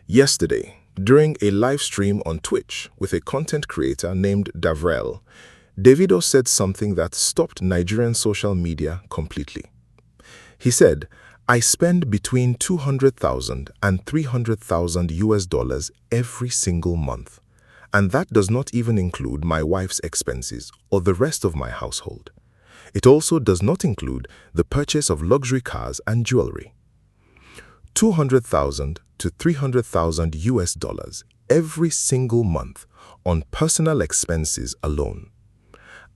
Yesterday, during a live stream on Twitch with a content creator named Davrel, Davido said something that stopped Nigerian social media completely. He said, "I spend between 200,000 and 300,000 US dollars every single month, and that does not even include my wife's expenses or the rest of my household. It also does not include the purchase of luxury cars and jewelry. 200,000 to 300,000 US dollars every single month on personal expenses alone.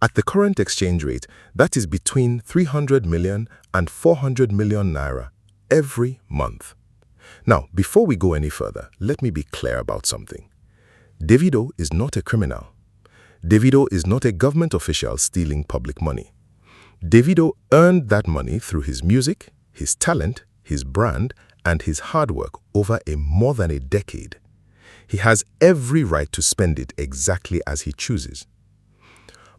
At the current exchange rate, that is between 300 million and 400 million naira every month." Now, before we go any further, let me be clear about something. Davido is not a criminal. Davido is not a government official stealing public money. Davido earned that money through his music, his talent, his brand, and his hard work over more than a decade. He has every right to spend it exactly as he chooses.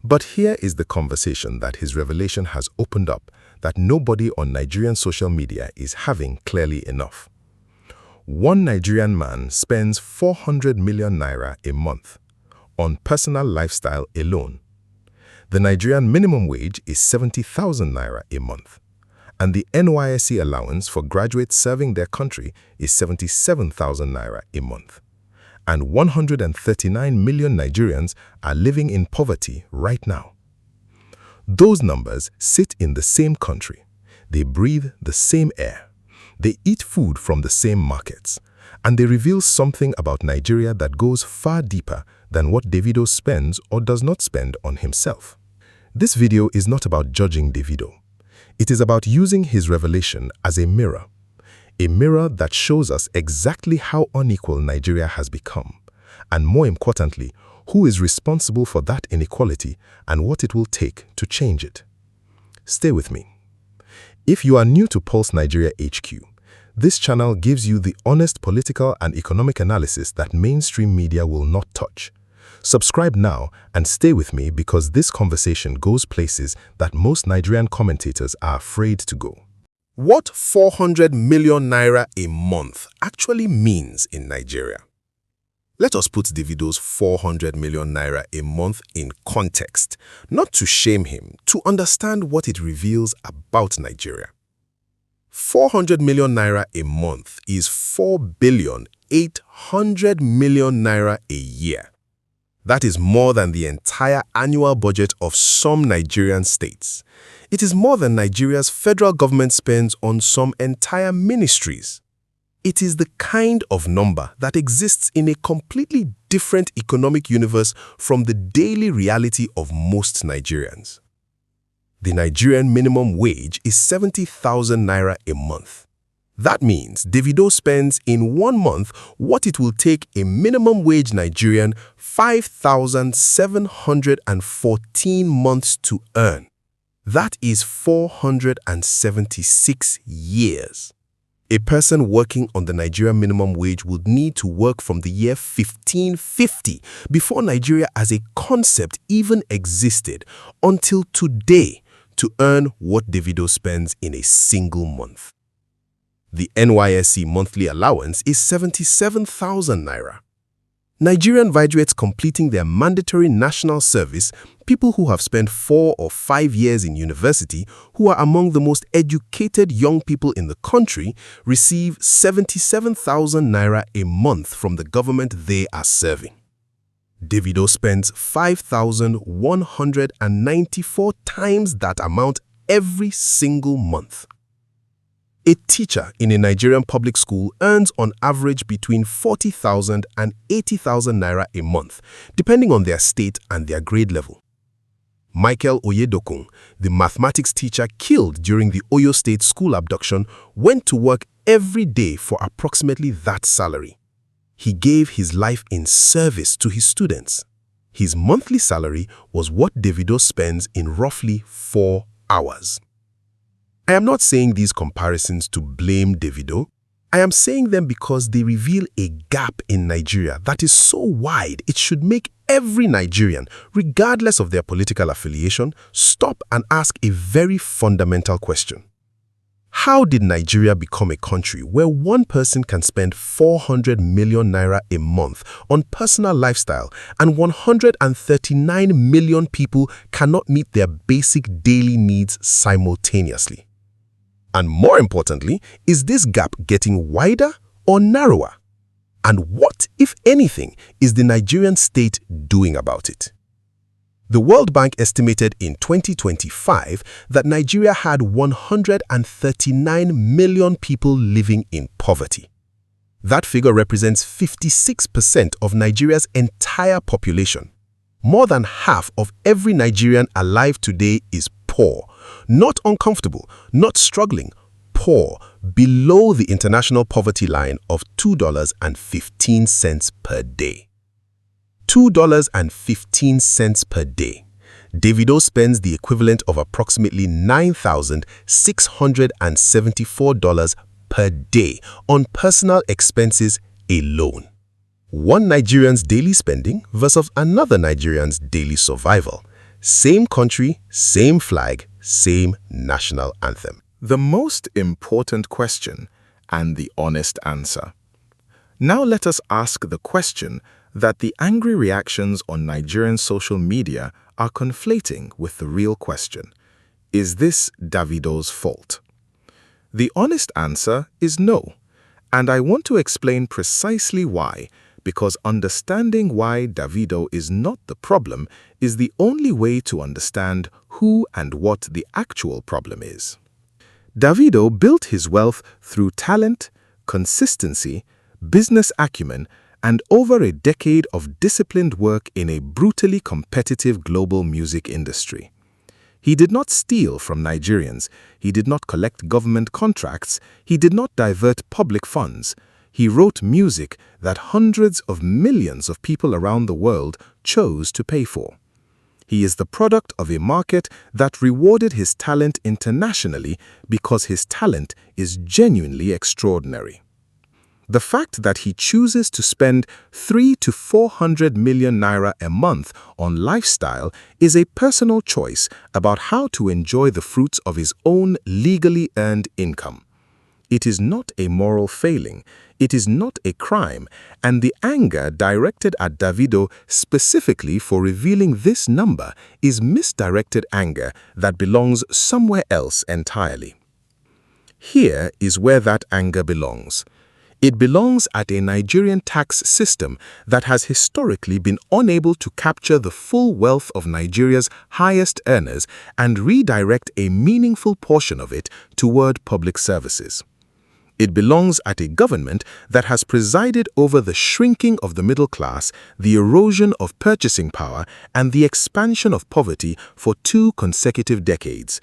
But here is the conversation that his revelation has opened up that nobody on Nigerian social media is having clearly enough. One Nigerian man spends 400 million naira a month on personal lifestyle alone. The Nigerian minimum wage is 70,000 naira a month, and the NYSC allowance for graduates serving their country is 77,000 naira a month. And 139 million Nigerians are living in poverty right now. Those numbers sit in the same country. They breathe the same air. They eat food from the same markets. And they reveal something about Nigeria that goes far deeper than what Davido spends or does not spend on himself. This video is not about judging Davido. It is about using his revelation as a mirror that shows us exactly how unequal Nigeria has become, and more importantly, who is responsible for that inequality and what it will take to change it. Stay with me. If you are new to Pulse Nigeria HQ, this channel gives you the honest political and economic analysis that mainstream media will not touch. Subscribe now and stay with me because this conversation goes places that most Nigerian commentators are afraid to go. What 400 million naira a month actually means in Nigeria? Let us put Davido's 400 million naira a month in context, not to shame him, to understand what it reveals about Nigeria. 400 million naira a month is 4,800 million naira a year. That is more than the entire annual budget of some Nigerian states. It is more than Nigeria's federal government spends on some entire ministries. It is the kind of number that exists in a completely different economic universe from the daily reality of most Nigerians. The Nigerian minimum wage is 70,000 naira a month. That means Davido spends in 1 month what it will take a minimum wage Nigerian 5,714 months to earn. That is 476 years. A person working on the Nigerian minimum wage would need to work from the year 1550 before Nigeria as a concept even existed until today to earn what Davido spends in a single month. The NYSC monthly allowance is 77,000 naira. Nigerian graduates completing their mandatory national service, people who have spent 4 or 5 years in university, who are among the most educated young people in the country, receive 77,000 naira a month from the government they are serving. Davido spends 5,194 times that amount every single month. A teacher in a Nigerian public school earns on average between 40,000 and 80,000 naira a month, depending on their state and their grade level. Michael Oyedokun, the mathematics teacher killed during the Oyo State school abduction, went to work every day for approximately that salary. He gave his life in service to his students. His monthly salary was what Davido spends in roughly 4 hours. I am not saying these comparisons to blame Davido. I am saying them because they reveal a gap in Nigeria that is so wide it should make every Nigerian, regardless of their political affiliation, stop and ask a very fundamental question. How did Nigeria become a country where one person can spend 400 million naira a month on personal lifestyle and 139 million people cannot meet their basic daily needs simultaneously? And more importantly, is this gap getting wider or narrower? And what, if anything, is the Nigerian state doing about it? The World Bank estimated in 2025 that Nigeria had 139 million people living in poverty. That figure represents 56% of Nigeria's entire population. More than half of every Nigerian alive today is poor, not uncomfortable, not struggling, poor, below the international poverty line of $2.15 per day. $2.15 per day. Davido spends the equivalent of approximately $9,674 per day on personal expenses alone. One Nigerian's daily spending versus another Nigerian's daily survival. Same country, same flag, same national anthem. The most important question and the honest answer. Now let us ask the question that the angry reactions on Nigerian social media are conflating with the real question. Is this Davido's fault? The honest answer is no, and I want to explain precisely why, because understanding why Davido is not the problem is the only way to understand who and what the actual problem is. Davido built his wealth through talent, consistency, business acumen, and over a decade of disciplined work in a brutally competitive global music industry. He did not steal from Nigerians, he did not collect government contracts, he did not divert public funds. He wrote music that hundreds of millions of people around the world chose to pay for. He is the product of a market that rewarded his talent internationally because his talent is genuinely extraordinary. The fact that he chooses to spend 300 to 400 million naira a month on lifestyle is a personal choice about how to enjoy the fruits of his own legally earned income. It is not a moral failing, it is not a crime, and the anger directed at Davido specifically for revealing this number is misdirected anger that belongs somewhere else entirely. Here is where that anger belongs. It belongs at a Nigerian tax system that has historically been unable to capture the full wealth of Nigeria's highest earners and redirect a meaningful portion of it toward public services. It belongs at a government that has presided over the shrinking of the middle class, the erosion of purchasing power, and the expansion of poverty for 2 consecutive decades.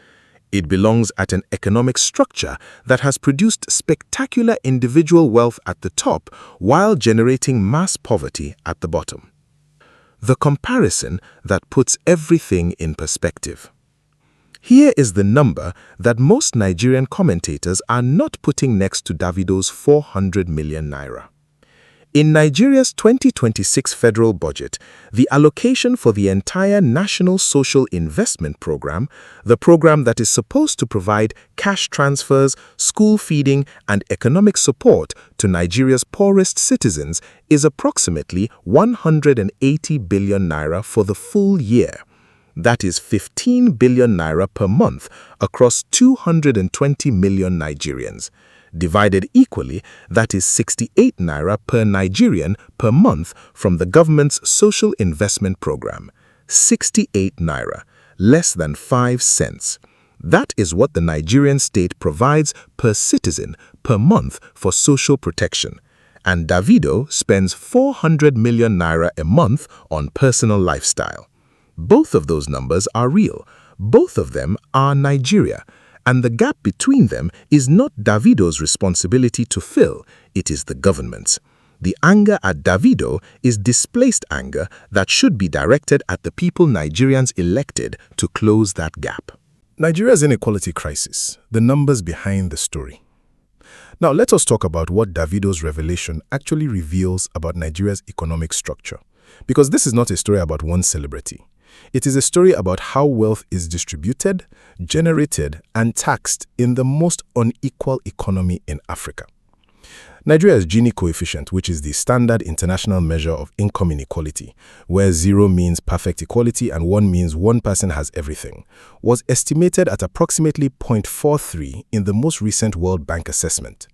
It belongs at an economic structure that has produced spectacular individual wealth at the top while generating mass poverty at the bottom. The comparison that puts everything in perspective. Here is the number that most Nigerian commentators are not putting next to Davido's 400 million naira. In Nigeria's 2026 federal budget, the allocation for the entire National Social Investment Program, the program that is supposed to provide cash transfers, school feeding, and economic support to Nigeria's poorest citizens, is approximately 180 billion naira for the full year. That is 15 billion naira per month across 220 million Nigerians. Divided equally, that is 68 naira per Nigerian per month from the government's social investment program. 68 naira, less than 5 cents. That is what the Nigerian state provides per citizen per month for social protection. And Davido spends 400 million naira a month on personal lifestyle. Both of those numbers are real. Both of them are Nigeria. And the gap between them is not Davido's responsibility to fill, it is the government's. The anger at Davido is displaced anger that should be directed at the people Nigerians elected to close that gap. Nigeria's inequality crisis, the numbers behind the story. Now let us talk about what Davido's revelation actually reveals about Nigeria's economic structure. Because this is not a story about one celebrity. It is a story about how wealth is distributed, generated, and taxed in the most unequal economy in Africa. Nigeria's Gini coefficient, which is the standard international measure of income inequality, where 0 means perfect equality and 1 means one person has everything, was estimated at approximately 0.43 in the most recent World Bank assessment.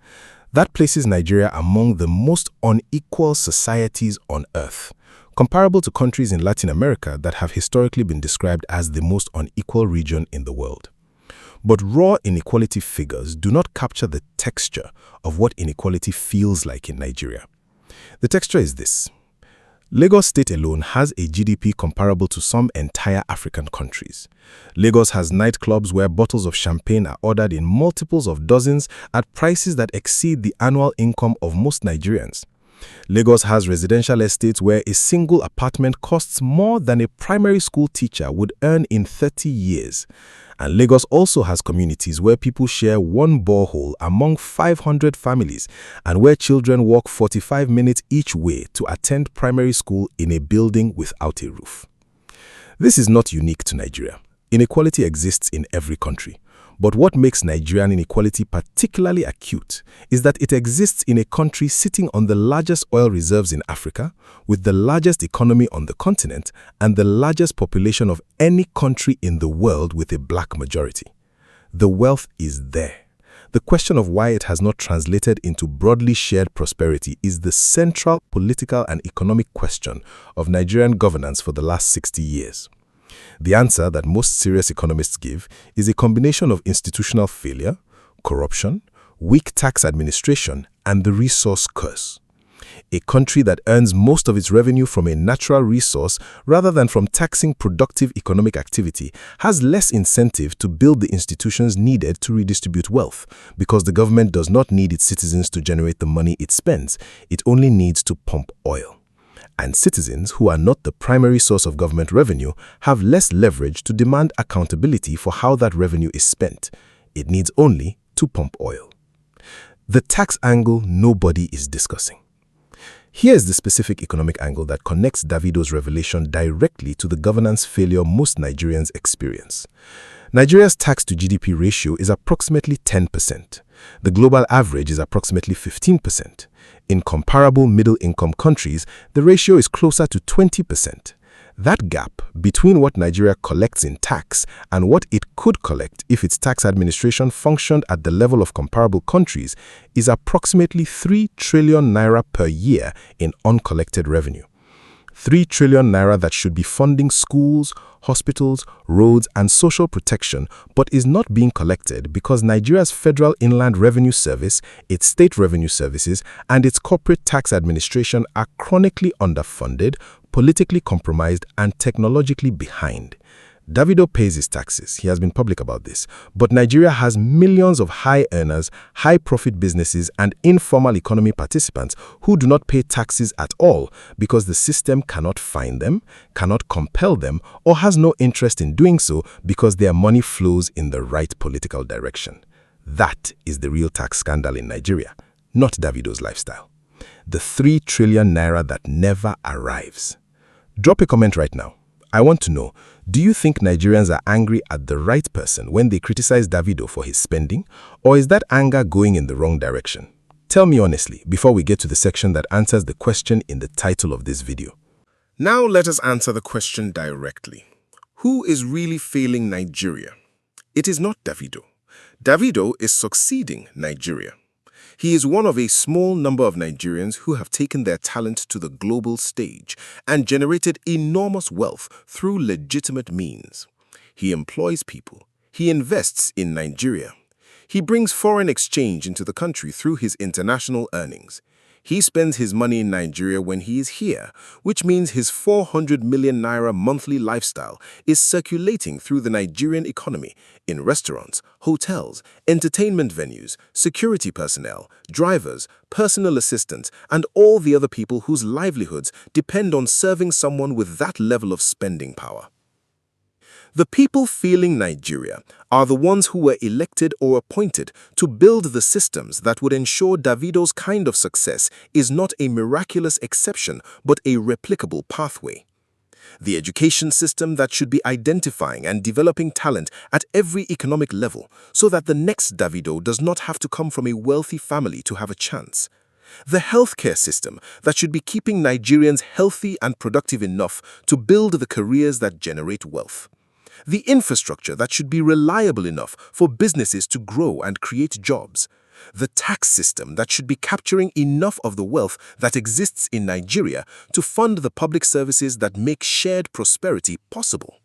That places Nigeria among the most unequal societies on earth, comparable to countries in Latin America that have historically been described as the most unequal region in the world. But raw inequality figures do not capture the texture of what inequality feels like in Nigeria. The texture is this. Lagos State alone has a GDP comparable to some entire African countries. Lagos has nightclubs where bottles of champagne are ordered in multiples of dozens at prices that exceed the annual income of most Nigerians. Lagos has residential estates where a single apartment costs more than a primary school teacher would earn in 30 years. And Lagos also has communities where people share one borehole among 500 families and where children walk 45 minutes each way to attend primary school in a building without a roof. This is not unique to Nigeria. Inequality exists in every country. But what makes Nigerian inequality particularly acute is that it exists in a country sitting on the largest oil reserves in Africa, with the largest economy on the continent, and the largest population of any country in the world with a black majority. The wealth is there. The question of why it has not translated into broadly shared prosperity is the central political and economic question of Nigerian governance for the last 60 years. The answer that most serious economists give is a combination of institutional failure, corruption, weak tax administration, and the resource curse. A country that earns most of its revenue from a natural resource rather than from taxing productive economic activity has less incentive to build the institutions needed to redistribute wealth, because the government does not need its citizens to generate the money it spends. It only needs to pump oil. And citizens, who are not the primary source of government revenue, have less leverage to demand accountability for how that revenue is spent. It needs only to pump oil. The tax angle nobody is discussing. Here's the specific economic angle that connects Davido's revelation directly to the governance failure most Nigerians experience. Nigeria's tax-to-GDP ratio is approximately 10%. The global average is approximately 15%. In comparable middle-income countries, the ratio is closer to 20%. That gap between what Nigeria collects in tax and what it could collect if its tax administration functioned at the level of comparable countries is approximately 3 trillion naira per year in uncollected revenue. 3 trillion naira that should be funding schools, hospitals, roads, and social protection, but is not being collected because Nigeria's Federal Inland Revenue Service, its state revenue services, and its corporate tax administration are chronically underfunded, politically compromised, and technologically behind. Davido pays his taxes. He has been public about this. But Nigeria has millions of high earners, high profit businesses, and informal economy participants who do not pay taxes at all because the system cannot find them, cannot compel them, or has no interest in doing so because their money flows in the right political direction. That is the real tax scandal in Nigeria, not Davido's lifestyle. The 3 trillion naira that never arrives. Drop a comment right now. I want to know, do you think Nigerians are angry at the right person when they criticize Davido for his spending, or is that anger going in the wrong direction? Tell me honestly before we get to the section that answers the question in the title of this video. Now let us answer the question directly. Who is really failing Nigeria? It is not Davido. Davido is succeeding Nigeria. He is one of a small number of Nigerians who have taken their talent to the global stage and generated enormous wealth through legitimate means. He employs people. He invests in Nigeria. He brings foreign exchange into the country through his international earnings. He spends his money in Nigeria when he is here, which means his 400 million naira monthly lifestyle is circulating through the Nigerian economy in restaurants, hotels, entertainment venues, security personnel, drivers, personal assistants, and all the other people whose livelihoods depend on serving someone with that level of spending power. The people feeling Nigeria are the ones who were elected or appointed to build the systems that would ensure Davido's kind of success is not a miraculous exception but a replicable pathway. The education system that should be identifying and developing talent at every economic level so that the next Davido does not have to come from a wealthy family to have a chance. The healthcare system that should be keeping Nigerians healthy and productive enough to build the careers that generate wealth. The infrastructure that should be reliable enough for businesses to grow and create jobs. The tax system that should be capturing enough of the wealth that exists in Nigeria to fund the public services that make shared prosperity possible.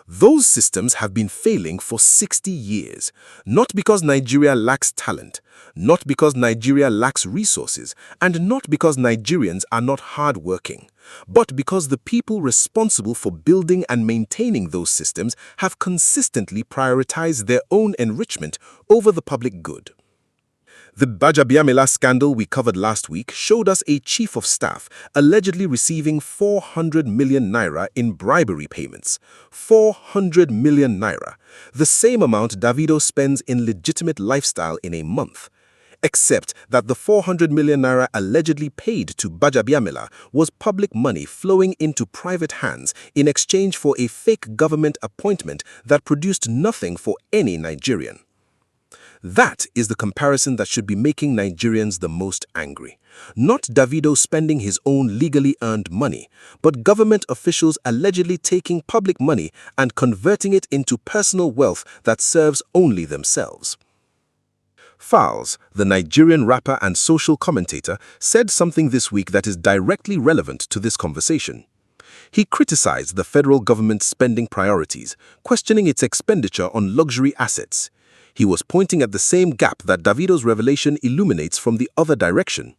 Those systems have been failing for 60 years, not because Nigeria lacks talent, not because Nigeria lacks resources, and not because Nigerians are not hardworking, but because the people responsible for building and maintaining those systems have consistently prioritized their own enrichment over the public good. The Gbajabiamila scandal we covered last week showed us a chief of staff allegedly receiving 400 million naira in bribery payments. 400 million naira, the same amount Davido spends in legitimate lifestyle in a month. Except that the 400 million naira allegedly paid to Gbajabiamila was public money flowing into private hands in exchange for a fake government appointment that produced nothing for any Nigerian. That is the comparison that should be making Nigerians the most angry. Not Davido spending his own legally earned money, but government officials allegedly taking public money and converting it into personal wealth that serves only themselves. Falz, the Nigerian rapper and social commentator, said something this week that is directly relevant to this conversation. He criticized the federal government's spending priorities, questioning its expenditure on luxury assets. He was pointing at the same gap that Davido's revelation illuminates from the other direction.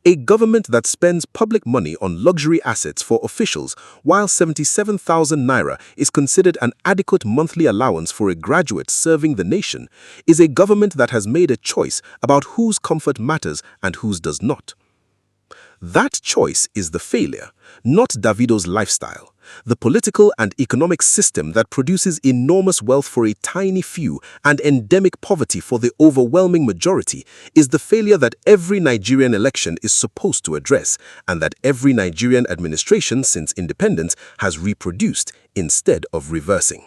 A government that spends public money on luxury assets for officials while 77,000 naira is considered an adequate monthly allowance for a graduate serving the nation is a government that has made a choice about whose comfort matters and whose does not. That choice is the failure, not Davido's lifestyle. The political and economic system that produces enormous wealth for a tiny few and endemic poverty for the overwhelming majority is the failure that every Nigerian election is supposed to address and that every Nigerian administration since independence has reproduced instead of reversing.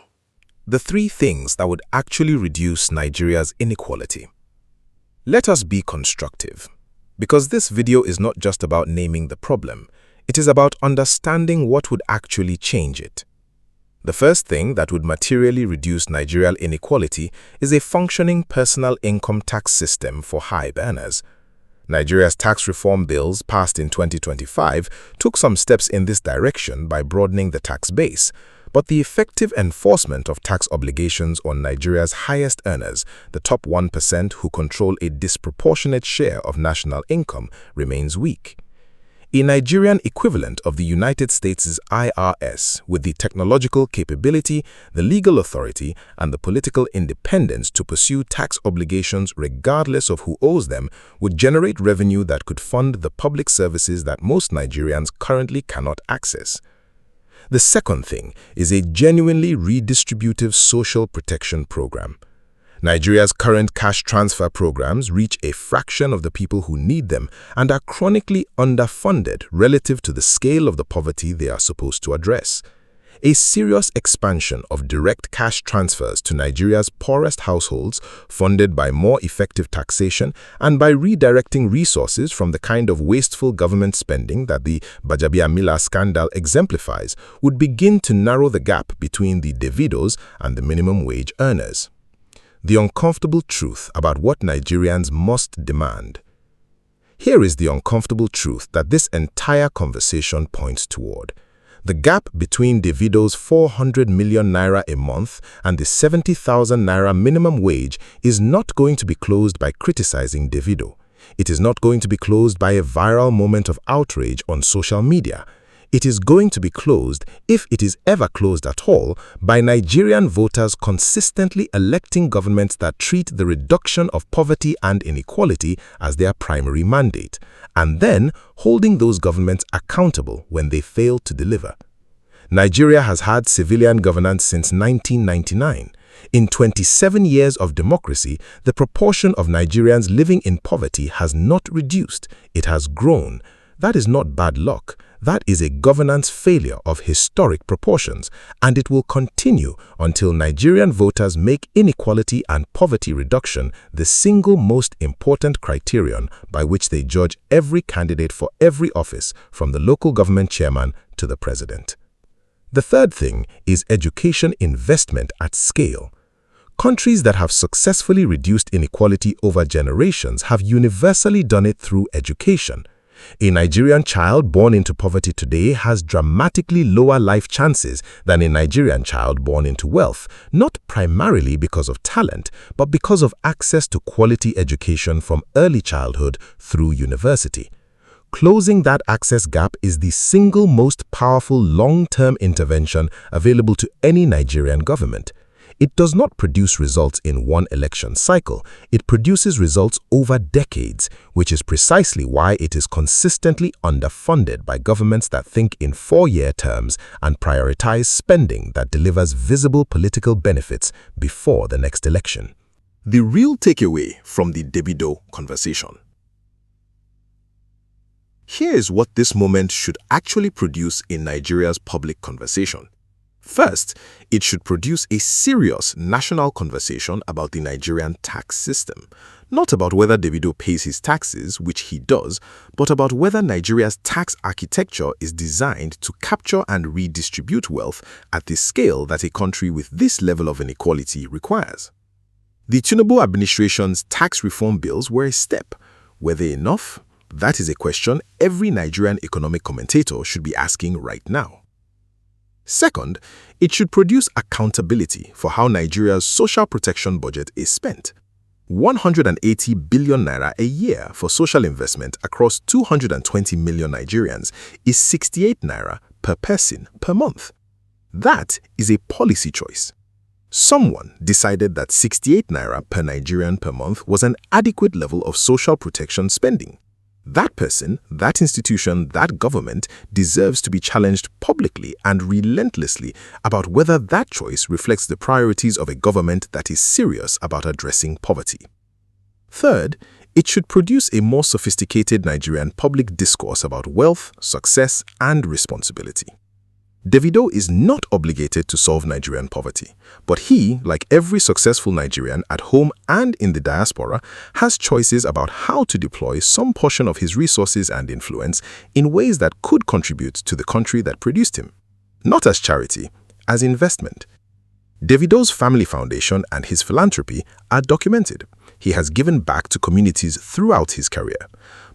The three things that would actually reduce Nigeria's inequality. Let us be constructive. Because this video is not just about naming the problem, it is about understanding what would actually change it. The first thing that would materially reduce Nigerian inequality is a functioning personal income tax system for high earners. Nigeria's tax reform bills passed in 2025 took some steps in this direction by broadening the tax base, but the effective enforcement of tax obligations on Nigeria's highest earners, the top 1% who control a disproportionate share of national income, remains weak. A Nigerian equivalent of the United States' IRS, with the technological capability, the legal authority, and the political independence to pursue tax obligations regardless of who owes them, would generate revenue that could fund the public services that most Nigerians currently cannot access. The second thing is a genuinely redistributive social protection program. Nigeria's current cash transfer programs reach a fraction of the people who need them and are chronically underfunded relative to the scale of the poverty they are supposed to address. A serious expansion of direct cash transfers to Nigeria's poorest households, funded by more effective taxation and by redirecting resources from the kind of wasteful government spending that the Gbajabiamila scandal exemplifies, would begin to narrow the gap between the Davidos and the minimum wage earners. The uncomfortable truth about what Nigerians must demand. Here is the uncomfortable truth that this entire conversation points toward. The gap between Davido's 400 million naira a month and the 70,000 naira minimum wage is not going to be closed by criticizing Davido. It is not going to be closed by a viral moment of outrage on social media. It is going to be closed, if it is ever closed at all, by Nigerian voters consistently electing governments that treat the reduction of poverty and inequality as their primary mandate, and then holding those governments accountable when they fail to deliver. Nigeria has had civilian governance since 1999. In 27 years of democracy, the proportion of Nigerians living in poverty has not reduced, it has grown. That is not bad luck. That is a governance failure of historic proportions, and it will continue until Nigerian voters make inequality and poverty reduction the single most important criterion by which they judge every candidate for every office, from the local government chairman to the president. The third thing is education investment at scale. Countries that have successfully reduced inequality over generations have universally done it through education. A Nigerian child born into poverty today has dramatically lower life chances than a Nigerian child born into wealth, not primarily because of talent, but because of access to quality education from early childhood through university. Closing that access gap is the single most powerful long-term intervention available to any Nigerian government. It does not produce results in one election cycle. It produces results over decades, which is precisely why it is consistently underfunded by governments that think in 4-year terms and prioritize spending that delivers visible political benefits before the next election. The real takeaway from the Davido conversation. Here is what this moment should actually produce in Nigeria's public conversation. First, it should produce a serious national conversation about the Nigerian tax system. Not about whether Davido pays his taxes, which he does, but about whether Nigeria's tax architecture is designed to capture and redistribute wealth at the scale that a country with this level of inequality requires. The Tinubu administration's tax reform bills were a step. Were they enough? That is a question every Nigerian economic commentator should be asking right now. Second, it should produce accountability for how Nigeria's social protection budget is spent. 180 billion naira a year for social investment across 220 million Nigerians is 68 naira per person per month. That is a policy choice. Someone decided that 68 naira per Nigerian per month was an adequate level of social protection spending. That person, that institution, that government deserves to be challenged publicly and relentlessly about whether that choice reflects the priorities of a government that is serious about addressing poverty. Third, it should produce a more sophisticated Nigerian public discourse about wealth, success, and responsibility. Davido is not obligated to solve Nigerian poverty, but he, like every successful Nigerian at home and in the diaspora, has choices about how to deploy some portion of his resources and influence in ways that could contribute to the country that produced him. Not as charity, as investment. Davido's family foundation and his philanthropy are documented. He has given back to communities throughout his career.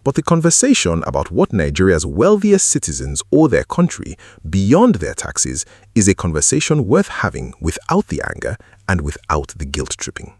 But the conversation about what Nigeria's wealthiest citizens owe their country beyond their taxes is a conversation worth having without the anger and without the guilt-tripping.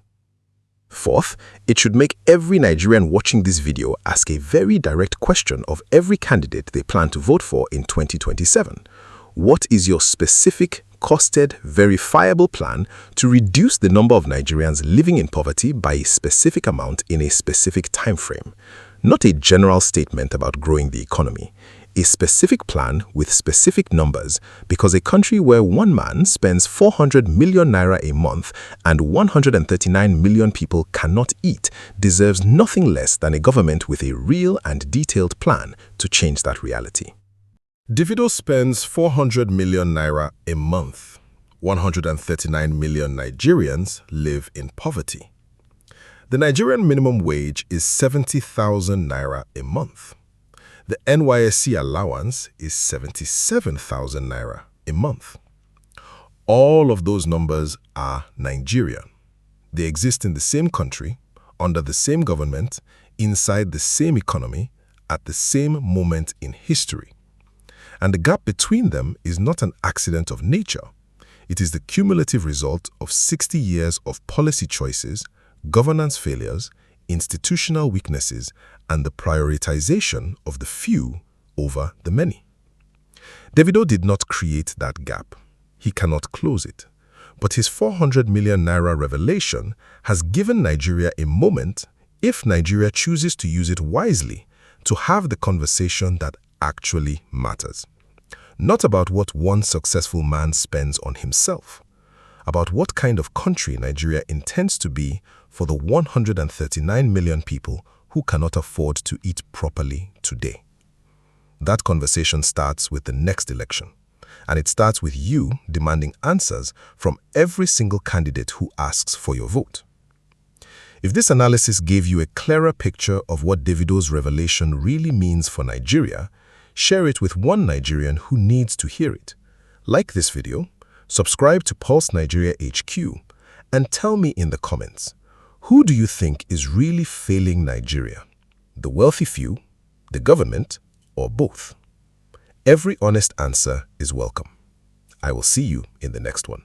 Fourth, it should make every Nigerian watching this video ask a very direct question of every candidate they plan to vote for in 2027. What is your specific, costed, verifiable plan to reduce the number of Nigerians living in poverty by a specific amount in a specific time frame? Not a general statement about growing the economy, a specific plan with specific numbers, because a country where one man spends 400 million naira a month and 139 million people cannot eat deserves nothing less than a government with a real and detailed plan to change that reality. Davido spends 400 million naira a month. 139 million Nigerians live in poverty. The Nigerian minimum wage is 70,000 naira a month. The NYSC allowance is 77,000 naira a month. All of those numbers are Nigerian. They exist in the same country, under the same government, inside the same economy, at the same moment in history. And the gap between them is not an accident of nature. It is the cumulative result of 60 years of policy choices, governance failures, institutional weaknesses, and the prioritization of the few over the many. Davido did not create that gap. He cannot close it. But his 400 million naira revelation has given Nigeria a moment, if Nigeria chooses to use it wisely, to have the conversation that actually matters. Not about what one successful man spends on himself, about what kind of country Nigeria intends to be for the 139 million people who cannot afford to eat properly today. that conversation starts with the next election. And it starts with you demanding answers from every single candidate who asks for your vote. If this analysis gave you a clearer picture of what Davido's revelation really means for Nigeria, share it with one Nigerian who needs to hear it. Like this video, subscribe to Pulse Nigeria HQ, and tell me in the comments, who do you think is really failing Nigeria? The wealthy few, the government, or both? Every honest answer is welcome. I will see you in the next one.